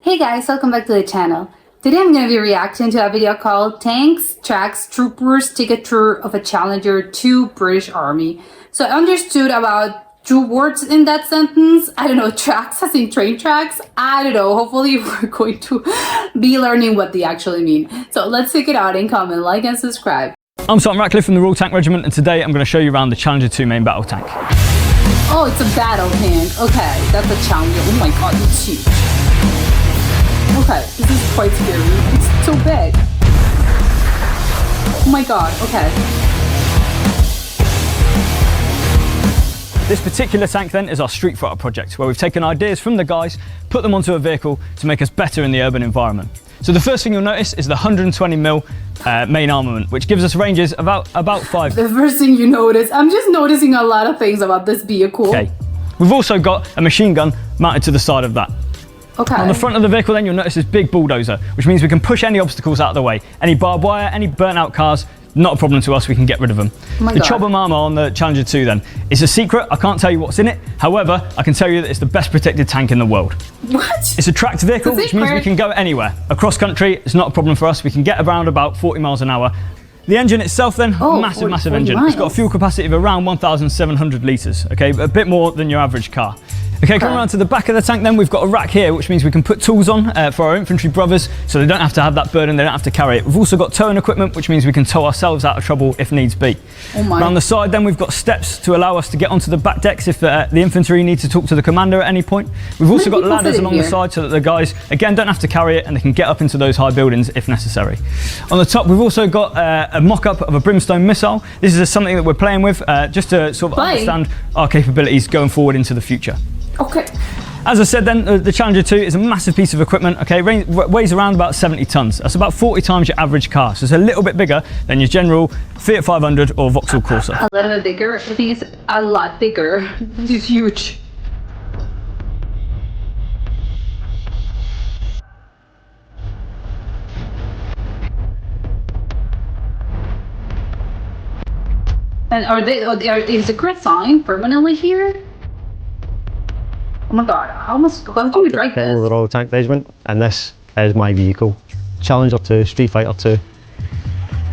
Hey guys, welcome back to the channel. Today I'm going to be reacting to a video called Tanks, Tracks, Troopers Take a Tour of a Challenger 2 British Army. So I understood about 2 words in that sentence. I don't know, tracks as in train tracks. I don't know, hopefully we're going to be learning what they actually mean. So let's check it out and comment, like and subscribe. I'm Sergeant Ratcliffe from the Royal Tank Regiment, and today I'm going to show you around the Challenger 2 main battle tank. Oh, it's a battle tank. Okay, that's a Challenger. Oh my god, it's huge. Okay, this is quite scary. It's so big. Oh my god, okay. This particular tank then is our Street Fighter project, where we've taken ideas from the guys, put them onto a vehicle to make us better in the urban environment. So the first thing you'll notice is the 120mm main armament, which gives us ranges about 5. The first thing you notice, I'm just noticing a lot of things about this vehicle. Okay. We've also got a machine gun mounted to the side of that. Okay. On the front of the vehicle then you'll notice this big bulldozer, which means we can push any obstacles out of the way. Any barbed wire, any burnt out cars, not a problem to us, we can get rid of them. Oh the Chopper armor on the Challenger 2 then is a secret. I can't tell you what's in it. However, I can tell you that it's the best protected tank in the world. What? It's a tracked vehicle, which means we can go anywhere. Across country, it's not a problem for us. We can get around about 40 miles an hour. The engine itself then, massive engine. Miles. It's got a fuel capacity of around 1,700 litres, okay, a bit more than your average car. Okay, coming around to the back of the tank then, we've got a rack here, which means we can put tools on for our infantry brothers, so they don't have to have that burden, they don't have to carry it. We've also got towing equipment, which means we can tow ourselves out of trouble if needs be. Oh my. Around the side then, we've got steps to allow us to get onto the back decks if the infantry need to talk to the commander at any point. We've also got ladders along the side so that the guys, again, don't have to carry it and they can get up into those high buildings if necessary. On the top, we've also got a mock-up of a Brimstone missile. This is something that we're playing with just to sort of understand our capabilities going forward into the future. Okay. As I said then, the Challenger 2 is a massive piece of equipment, okay, weighs around about 70 tonnes. That's about 40 times your average car, so it's a little bit bigger than your general Fiat 500 or Vauxhall Corsa. A little bit bigger, I think it's a lot bigger. It's huge. And is the grid sign permanently here? Oh my god, how do we drive this? The Royal Tank Regiment, and this is my vehicle. Challenger 2, Street Fighter 2.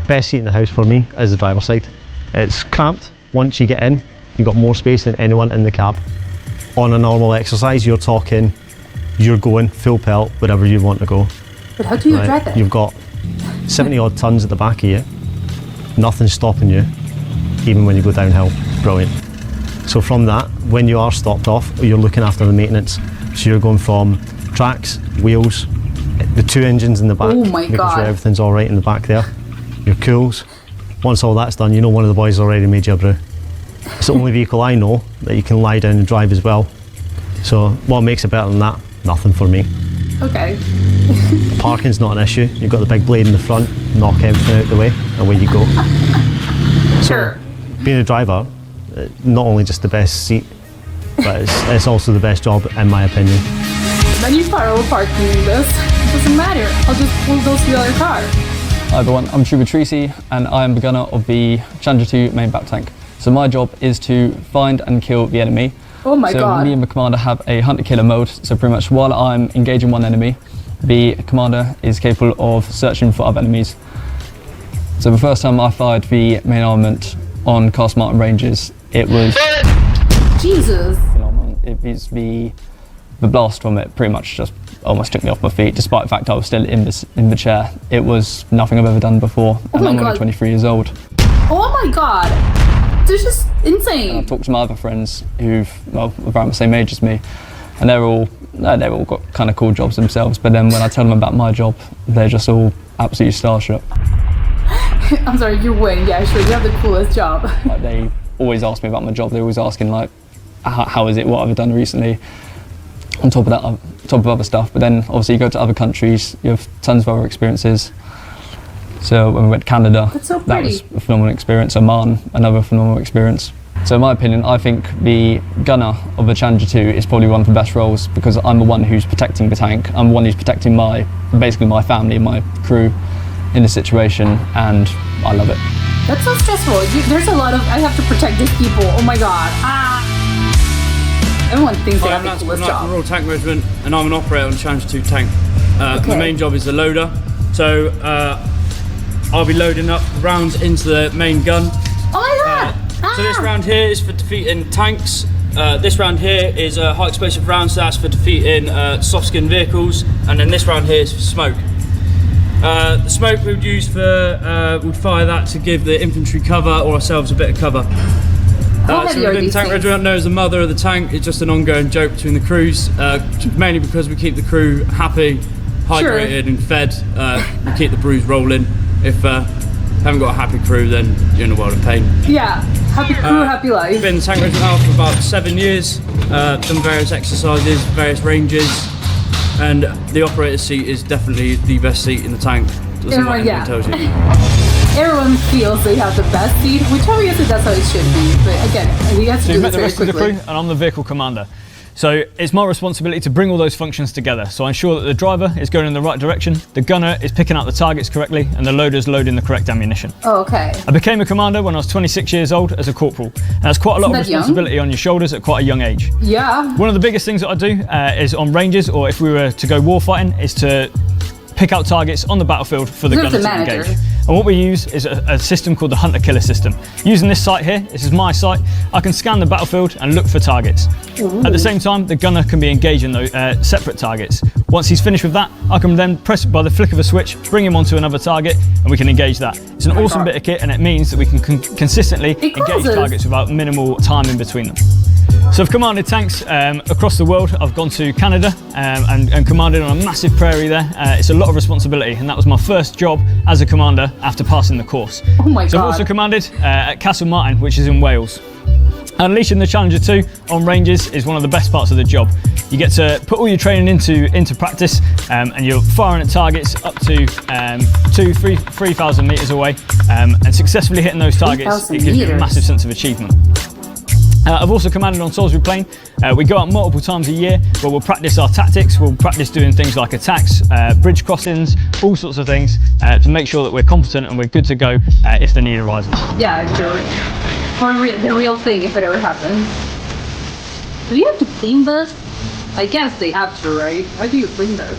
Best seat in the house for me is the driver's side. It's cramped. Once you get in, you've got more space than anyone in the cab. On a normal exercise, you're going full pelt wherever you want to go. But how do you drive it? You've got 70 odd tons at the back of you. Nothing's stopping you, even when you go downhill. Brilliant. So from that, when you are stopped off, you're looking after the maintenance. So you're going from tracks, wheels, the 2 engines in the back, making sure everything's all right in the back there. Your cools. Once all that's done, you know one of the boys already made you a brew. It's the only vehicle I know that you can lie down and drive as well. So what makes it better than that? Nothing for me. Okay. Parking's not an issue. You've got the big blade in the front, knock everything out the way, and away you go. Sure. Being a driver, not only just the best seat, but it's also the best job in my opinion. Then you parallel parking this. It doesn't matter. I'll just pull those to the other car. Hi everyone, I'm Trooper Treacy and I am the gunner of the Challenger 2 main battle tank. So my job is to find and kill the enemy. Oh my god. So me and the commander have a hunter-killer mode, so pretty much while I'm engaging one enemy, the commander is capable of searching for other enemies. So the first time I fired the main armament on Castle Martin Ranges, it was Jesus. phenomenal. It was the blast from it pretty much just almost took me off my feet, despite the fact I was still in the chair. It was nothing I've ever done before, and I'm only 23 years old. Oh my god, this is insane. And I've talked to my other friends who've around the same age as me, and they've all got kind of cool jobs themselves. But then when I tell them about my job, they're just all absolutely starstruck. I'm sorry, you win. Yeah, sure, you have the coolest job. Like, they always ask me about my job. They're always asking like, how is it? What have I done recently? On top of that, on top of other stuff. But then obviously you go to other countries, you have tons of other experiences. So when we went to Canada, that was a phenomenal experience. Oman, another phenomenal experience. So in my opinion, I think the gunner of the Challenger 2 is probably one of the best roles, because I'm the one who's protecting the tank. I'm the one who's protecting basically my family, my crew in this situation, and I love it. That's so stressful. There's a lot of, I have to protect these people. Oh my god. Everyone thinks they Hi, have I'm the Lance coolest McNutt from job. Royal Tank Regiment, and I'm an operator on the Challenger 2 tank. Okay. My main job is the loader, so I'll be loading up rounds into the main gun. Oh my god! So this round here is for defeating tanks. This round here is a high explosive round, so that's for defeating soft skin vehicles, and then this round here is for smoke. The smoke we would use for, we'd fire that to give the infantry cover or ourselves a bit of cover. How So heavy are within these Tank things? Regiment, known as the mother of the tank, it's just an ongoing joke between the crews, mainly because we keep the crew happy, hydrated and fed. We keep the brews rolling. If haven't got a happy crew, then you're in a world of pain. Yeah, happy crew, happy life. I've been in Tank Regiment now for about 7 years, done various exercises, various ranges, and the operator's seat is definitely the best seat in the tank. Doesn't matter what anyone tells you. Everyone feels they have the best seat, which obviously that's how it should be. But again, we have to So do you've met this the very rest of the quickly. crew, and I'm the vehicle commander. So it's my responsibility to bring all those functions together. So I ensure that the driver is going in the right direction, the gunner is picking out the targets correctly, and the loader's loading the correct ammunition. Oh, okay. I became a commander when I was 26 years old as a corporal, and that's quite a lot of Isn't that young? responsibility on your shoulders at quite a young age. Yeah. One of the biggest things that I do is on ranges, or if we were to go warfighting, is to pick out targets on the battlefield for the You're gunner the to manager. engage. And what we use is a system called the hunter-killer system. Using this sight here, this is my sight, I can scan the battlefield and look for targets. At the same time, the gunner can be engaging those separate targets. Once he's finished with that, I can then press by the flick of a switch, bring him onto another target, and we can engage that. It's an awesome bit of kit, and it means that we can consistently engage closes. targets without minimal time in between them. So I've commanded tanks across the world. I've gone to Canada and commanded on a massive prairie there. It's a lot of responsibility, and that was my first job as a commander after passing the course. Oh my So I've god. also commanded at Castle Martin, which is in Wales. Unleashing the Challenger 2 on ranges is one of the best parts of the job. You get to put all your training into practice, and you're firing at targets up to 3,000 metres away, and successfully hitting those targets. 3,000 It gives you a metres. massive sense of achievement. I've also commanded on Salisbury Plain. We go out multiple times a year, but we'll practice our tactics. We'll practice doing things like attacks, bridge crossings, all sorts of things to make sure that we're competent and we're good to go if the need arises. Yeah, sure. For the real thing, if it ever happens. Do you have to clean this? I guess they have to, right? How do you clean this?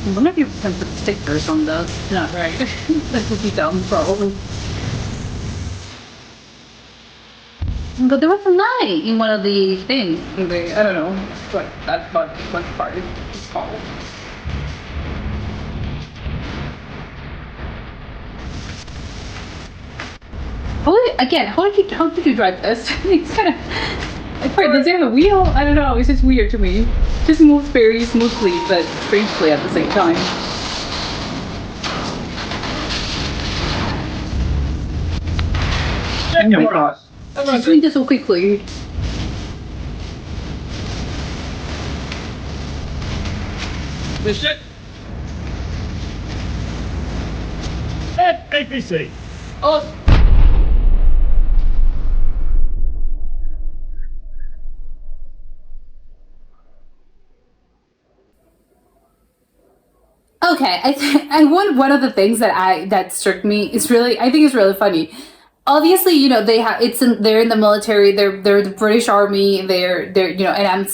I wonder if you can put stickers on those. Not right. That would be dumb, probably. But there was a knife in one of the things. I don't know what that what part is called. How did you drive this? It's kind of. Does it have a wheel? I don't know. It's just weird to me. Just moves very smoothly, but strangely at the same time. Oh my god. She's doing this so quickly. APC. Okay, one of the things that struck me is really, I think it's really funny. Obviously, you know, they're in the military, they're the British Army, they're you know, and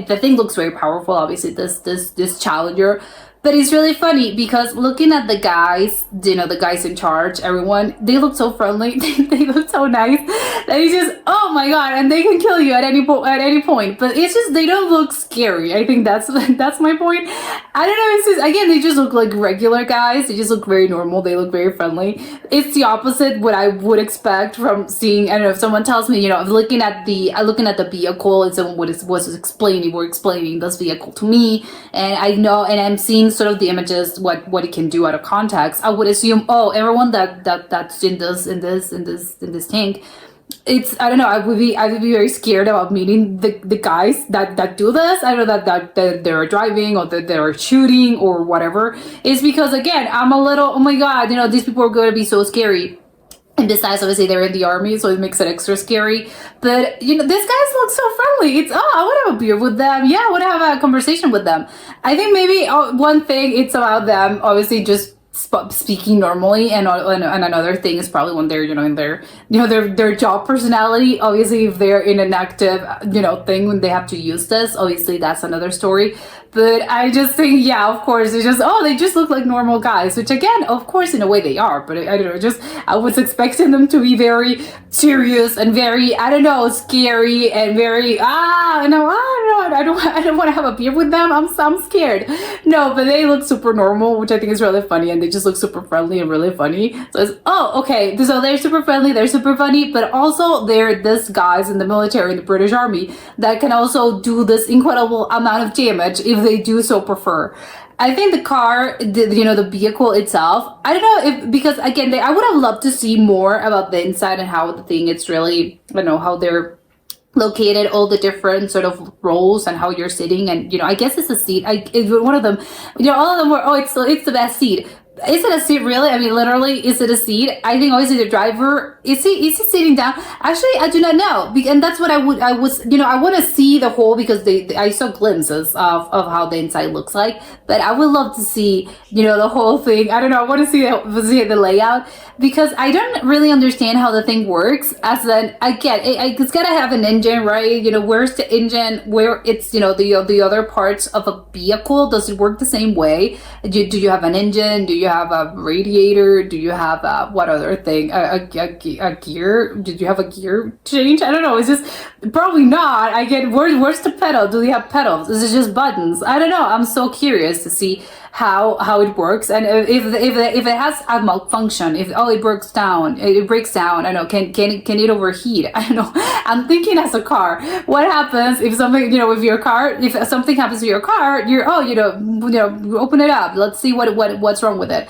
the thing looks very powerful. Obviously, this Challenger. But it's really funny because looking at the guys, you know, the guys in charge, everyone, they look so friendly. They look so nice. That it's just, oh my god, and they can kill you at any point. But it's just, they don't look scary. I think that's my point. I don't know. It's just, again, they just look like regular guys. They just look very normal. They look very friendly. It's the opposite what I would expect from seeing. I don't know, if someone tells me, you know, looking at the vehicle, and someone was explaining this vehicle to me, and I know, and I'm seeing sort of the images, what it can do out of context. I would assume, oh, everyone that's in this tank, it's, I don't know, I would be very scared about meeting the guys that do this. I know that they're driving or that they're shooting or whatever. It's because, again, I'm a little, oh my god, you know, these people are going to be so scary. And besides, obviously, they're in the army, so it makes it extra scary. But, you know, these guys look so friendly. It's, oh, I want to have a beer with them. Yeah, I want to have a conversation with them. I think maybe one thing, it's about them, obviously, just speaking normally, and another thing is probably when they're in their job personality. Obviously, if they're in an active thing when they have to use this, obviously that's another story. But I just think, yeah, of course, they just look like normal guys, which again, of course, in a way they are. But I don't know, I was expecting them to be very serious and very, I don't know, scary and very, I don't want to have a beer with them. I'm scared. No, but they look super normal, which I think is really funny, and they just look super friendly and really funny. So it's, okay, so they're super friendly, they're super funny, but also they're these guys in the military, in the British Army, that can also do this incredible amount of damage if they do so prefer. I think the car, the vehicle itself, I don't know because again, I would have loved to see more about the inside and how the thing, it's really, how they're located, all the different sort of roles and how you're sitting, and I guess it's a seat. One of them, all of them were, it's the best seat. Is it a seat really? I mean, literally, is it a seat? I think obviously the driver, is he sitting down? Actually, I do not know. And that's what I want to see the whole, because I saw glimpses of how the inside looks like, but I would love to see, the whole thing. I don't know. I want to see the layout, because I don't really understand how the thing works. As then again, it's gotta have an engine, right? Where's the engine? Where it's, the other parts of a vehicle, does it work the same way? Do you have an engine? Do you have a radiator? Do you have what other thing? A gear? Did you have a gear change? I don't know. It's just probably not. Where's the pedal? Do they have pedals? Is it just buttons? I don't know. I'm so curious to see how it works, and if it has a malfunction, if it breaks down, I don't know, can it overheat? I don't know. I'm thinking as a car, what happens if something, with your car, if something happens to your car, open it up, let's see what's wrong with it.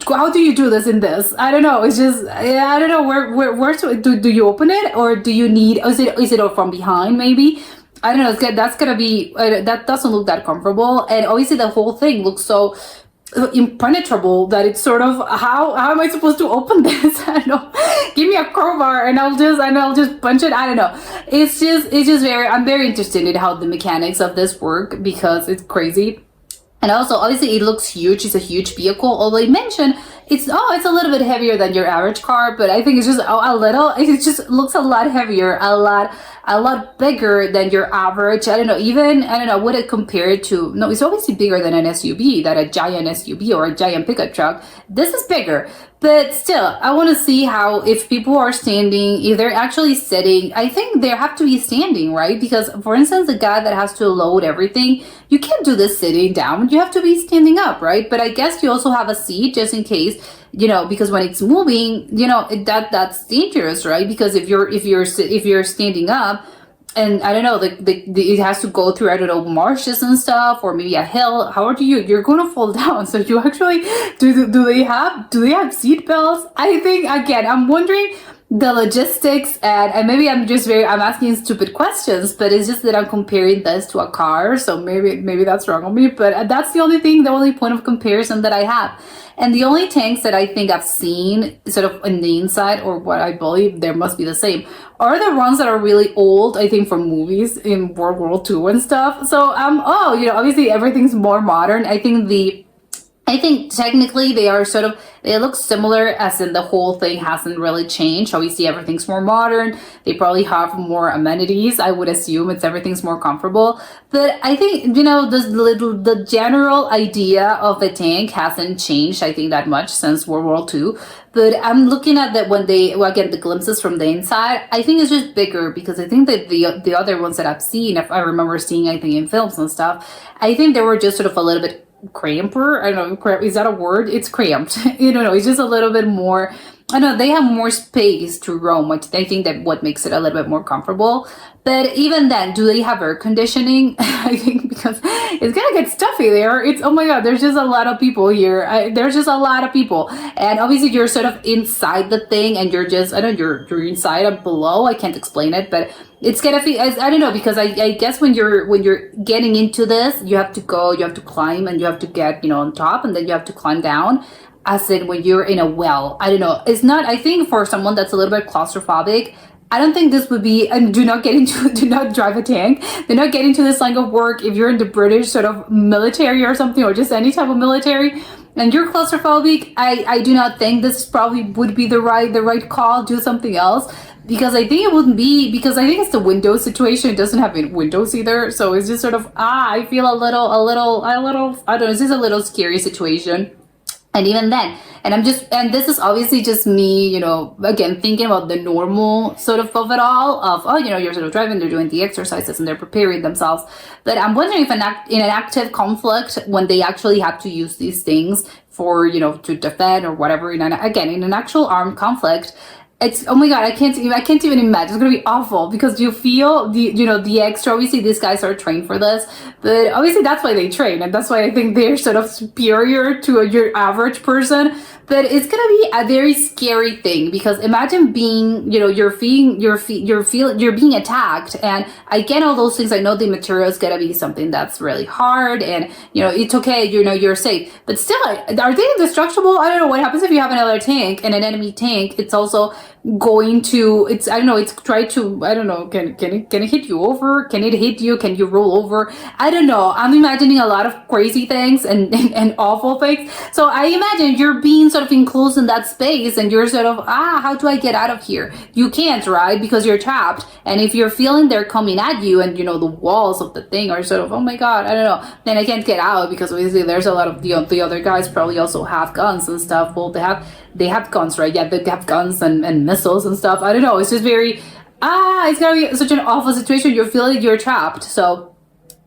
How do you do this in this? I don't know. It's just, I don't know where do you open it, or do you need, is it from behind maybe? I don't know, that's gonna be, that doesn't look that comfortable, and obviously the whole thing looks so impenetrable that it's sort of, how am I supposed to open this? I don't know. Give me a crowbar and I'll just punch it. I don't know. It's just I'm very interested in how the mechanics of this work, because it's crazy. And also, obviously, it looks huge. It's a huge vehicle. Although they mentioned it's a little bit heavier than your average car, but I think it's just a little. It just looks a lot heavier, a lot bigger than your average. I don't know. Would it compare to? No, it's obviously bigger than an SUV, than a giant SUV or a giant pickup truck. This is bigger. But still, I want to see how, if people are standing, if they're actually sitting. I think they have to be standing, right? Because, for instance, the guy that has to load everything, you can't do this sitting down. You have to be standing up, right? But I guess you also have a seat just in case, because when it's moving, that's dangerous, right? Because if you're standing up, and I don't know, it has to go through, I don't know, marshes and stuff, or maybe a hill. How do you're going to fall down? So you actually, do they have seat belts? I think, again, I'm wondering the logistics, and maybe I'm asking stupid questions, but it's just that I'm comparing this to a car, so maybe that's wrong on me, but that's the only point of comparison that I have. And the only tanks that I think I've seen sort of in the inside, or what I believe there must be the same, are the ones that are really old, I think, from movies in World War II and stuff. So obviously everything's more modern. I think technically they look similar, as in the whole thing hasn't really changed. Obviously everything's more modern. They probably have more amenities. I would assume everything's more comfortable. But I think, the general idea of the tank hasn't changed, I think, that much since World War II. But I'm looking at that when the glimpses from the inside, I think it's just bigger, because I think that the other ones that I've seen, if I remember seeing, I think, in films and stuff, I think they were just sort of a little bit cramper. I don't know, is that a word? It's cramped. It's just a little bit more, I know they have more space to roam, which I think that what makes it a little bit more comfortable. But even then, do they have air conditioning? I think because it's gonna get stuffy there. It's, oh my god, there's just a lot of people here. There's just a lot of people, and obviously you're sort of inside the thing, and you're just, I don't know, you're inside or below. I can't explain it, but it's gonna feel, I don't know, because I guess when you're getting into this, you have to climb, and you have to get on top, and then you have to climb down. As in when you're in a well, I don't know. It's not, I think for someone that's a little bit claustrophobic, I don't think this would be, and do not drive a tank. Do not get into this line of work if you're in the British sort of military or something, or just any type of military. and you're claustrophobic, I do not think this probably would be the right call. Do something else, because I think it wouldn't be, because I think it's the windows situation. It doesn't have windows either, so it's just sort of I feel a little I don't know, it's just a little scary situation. And even then, and this is obviously just me, you know, again, thinking about the normal sort of it all of, oh, you know, you're sort of driving, they're doing the exercises and they're preparing themselves. But I'm wondering if in an active conflict, when they actually have to use these things for, you know, to defend or whatever, in an actual armed conflict, it's, oh my god, I can't even imagine. It's gonna be awful, because you feel the extra. Obviously, these guys are trained for this, but obviously that's why they train, and that's why I think they're sort of superior to your average person. But it's gonna be a very scary thing, because imagine being, you know, you're being attacked, and again, all those things. I know the material is gonna be something that's really hard, and you know, it's okay, you know, you're safe, but still, are they indestructible? I don't know what happens if you have another tank and an enemy tank. It's also going to, it's, I don't know, it's try to, I don't know, can it hit you over? Can it hit you? Can you roll over? I don't know. I'm imagining a lot of crazy things and awful things. So I imagine you're being sort of enclosed in that space, and you're sort of, how do I get out of here? You can't, right? Because you're trapped. And if you're feeling they're coming at you, and you know, the walls of the thing are sort of, oh my god, I don't know, then I can't get out, because obviously there's a lot of the other guys probably also have guns and stuff. Well, they have guns, right? Yeah, they have guns and missiles and stuff. I don't know. It's just very, it's gonna be such an awful situation. You're feeling you're trapped. So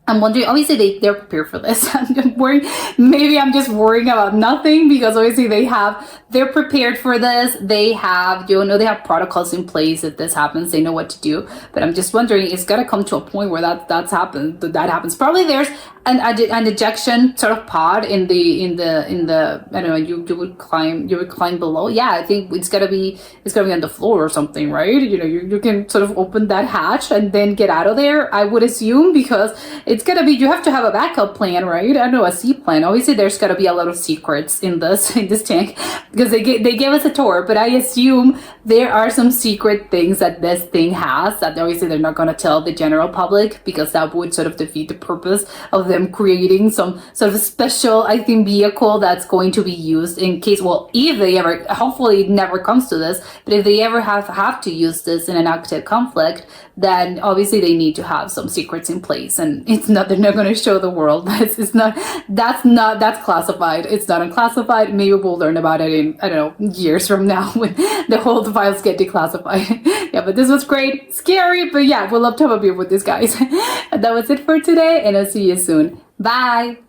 I'm wondering, obviously they're prepared for this. I'm worrying, maybe I'm just worrying about nothing, because obviously they're prepared for this. They have, you know, they have protocols in place. If this happens, they know what to do. But I'm just wondering, it's gotta come to a point where that happens. Probably there's an ejection sort of pod in the I don't know, you would climb below. Yeah, I think it's gotta be on the floor or something, right? You know, you can sort of open that hatch and then get out of there, I would assume, because it's gonna be, you have to have a backup plan, right? I don't know, a C plan. Obviously there's gotta be a lot of secrets in this tank, because they gave us a tour, but I assume there are some secret things that this thing has that obviously they're not gonna tell the general public, because that would sort of defeat the purpose of them creating some sort of special, I think, vehicle that's going to be used in case, well, if they ever, hopefully it never comes to this, but if they ever have to use this in an active conflict, then obviously they need to have some secrets in place, and they're not going to show the world. That's classified. It's not unclassified. Maybe we'll learn about it in, I don't know, years from now, when the whole files get declassified. Yeah, but this was great, scary, but yeah, we'll love to have a beer with these guys. And that was it for today, and I'll see you soon. Bye.